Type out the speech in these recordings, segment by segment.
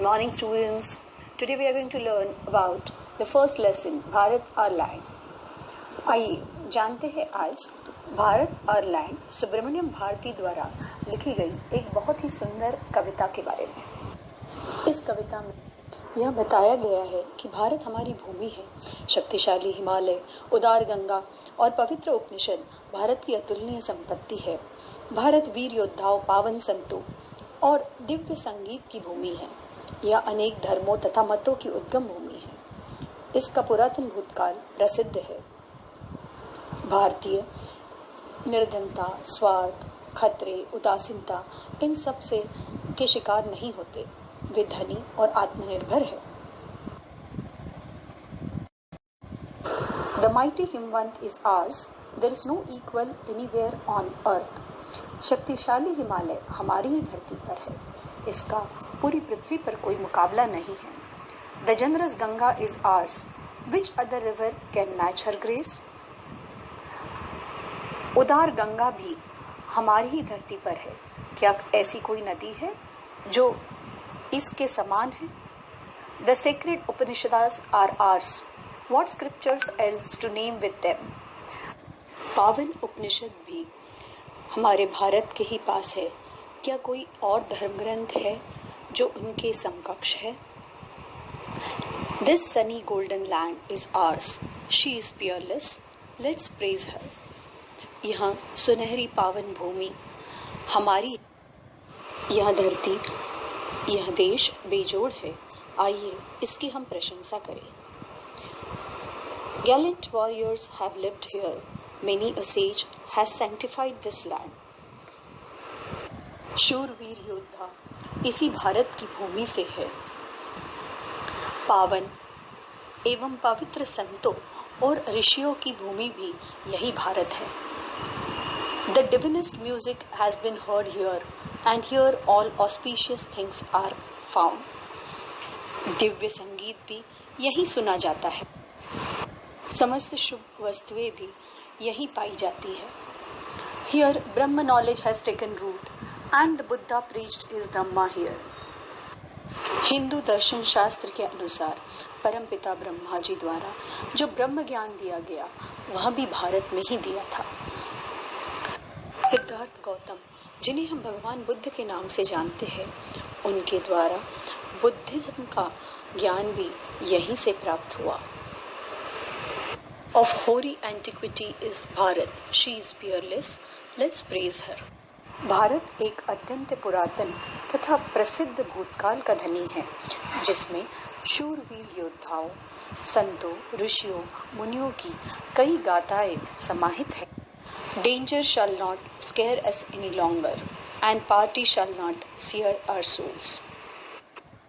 morning, students. Today we are going to learn about the first lesson, Bharat और land. आइए जानते हैं आज भारत और लैंड सुब्रमण्यम भारती द्वारा लिखी गई एक बहुत ही सुंदर कविता के बारे में. इस कविता में यह बताया गया है कि भारत हमारी भूमि है. शक्तिशाली हिमालय, उदार गंगा और पवित्र उपनिषद भारत की अतुलनीय संपत्ति है. भारत वीर योद्धाओं, पावन संतों और दिव्य संगीत की भूमि है. यह अनेक धर्मों तथा मतों की उद्गम भूमि है. इसका पुरातन भूतकाल प्रसिद्ध है. भारतीय निर्धनता, स्वार्थ, खतरे, उदासीनता इन सब से के शिकार नहीं होते. वे धनी और आत्मनिर्भर है. The mighty Himwant is ours. There is no equal anywhere on earth. शक्तिशाली हिमालय हमारी ही धरती पर है. इसका पूरी पृथ्वी पर कोई मुकाबला नहीं है. The generous Ganga is ours. Which other river can match her grace? उदार गंगा भी हमारी ही धरती पर है. क्या ऐसी कोई नदी है जो इसके समान है? The sacred Upanishads are ours. What scriptures else to name with them? पावन उपनिषद भी हमारे भारत के ही पास है. क्या कोई और धर्म ग्रंथ है जो उनके समकक्ष है? This sunny golden land is ours. She is peerless. Let's praise her. यहाँ सुनहरी पावन भूमि हमारी. यह धरती, यह देश बेजोड़ है. आइए इसकी हम प्रशंसा करें. Gallant warriors have lived here. Many a sage has sanctified this land. शूरवीर योद्धा इसी भारत की भूमि से है. पावन एवं पवित्र संतों और ऋषियों की भूमि भी यही भारत है. The divinest music has been heard here, and here all auspicious things are found. Divya संगीत भी यही सुना जाता है. समस्त शुभ वस्तुएं भी यही पाई जाती है. Here Brahma knowledge has taken root, and the Buddha preached his Dhamma here. Hindu दर्शन शास्त्र के अनुसार परमपिता ब्रह्मा जी द्वारा जो ब्रह्म ज्ञान दिया गया वह भी भारत में ही दिया था. सिद्धार्थ गौतम, जिन्हें हम भगवान बुद्ध के नाम से जानते हैं, उनके द्वारा बुद्धिज्म का ज्ञान भी यहीं से प्राप्त हुआ. Of hoary antiquity is Bharat. She is peerless. Let's praise her. Bharat एक अत्यंत पुरातन तथा प्रसिद्ध भूतकाल का धनी है, जिसमें शूरवीर योद्धाओं, संतों, ऋषियों, मुनियों की कई गाथाएं समाहित है. Danger shall not scare us any longer, and party shall not sear our souls.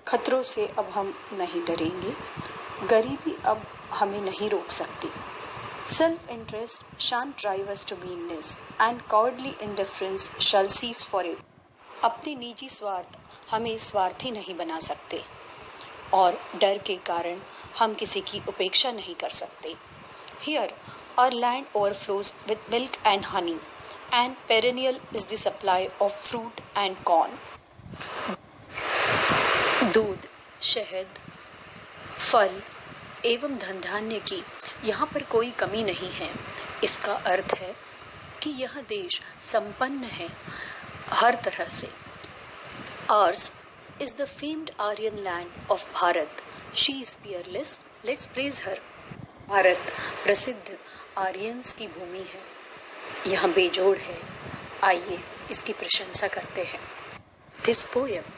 खतरों से अब हम नहीं डरेंगे. गरीबी अब हमें नहीं रोक सकती. Self-interest shan't drive us to meanness, and cowardly indifference shall cease forever. अपने निजी स्वार्थ हमें स्वार्थी नहीं बना सकते, और डर के कारण हम किसी की उपेक्षा नहीं कर सकते. Here our land overflows with milk and honey, and perennial is the supply of fruit and corn. दूध, शहद, फल एवं धन धान्य की यहाँ पर कोई कमी नहीं है. इसका अर्थ है कि यह देश संपन्न है हर तरह से. Ours is the famed Aryan land of Bharat. She is peerless. Let's praise her. Bharat प्रसिद्ध आर्यंस की भूमि है. यह बेजोड़ है. आइए इसकी प्रशंसा करते हैं. This poem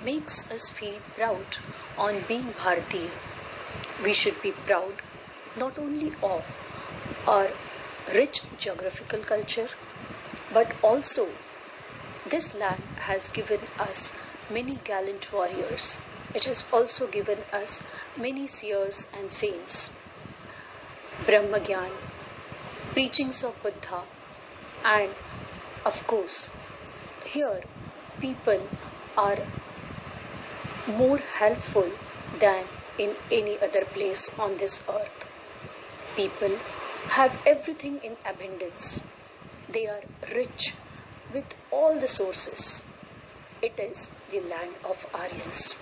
makes us feel proud on being Bharatiya. We should be proud not only of our rich geographical culture, but also this land has given us many gallant warriors. It has also given us many seers and saints. Brahma Gyan, preachings of Buddha, and of course, here people are more helpful than in any other place on this earth. People have everything in abundance. They are rich with all the sources. It is the land of Aryans.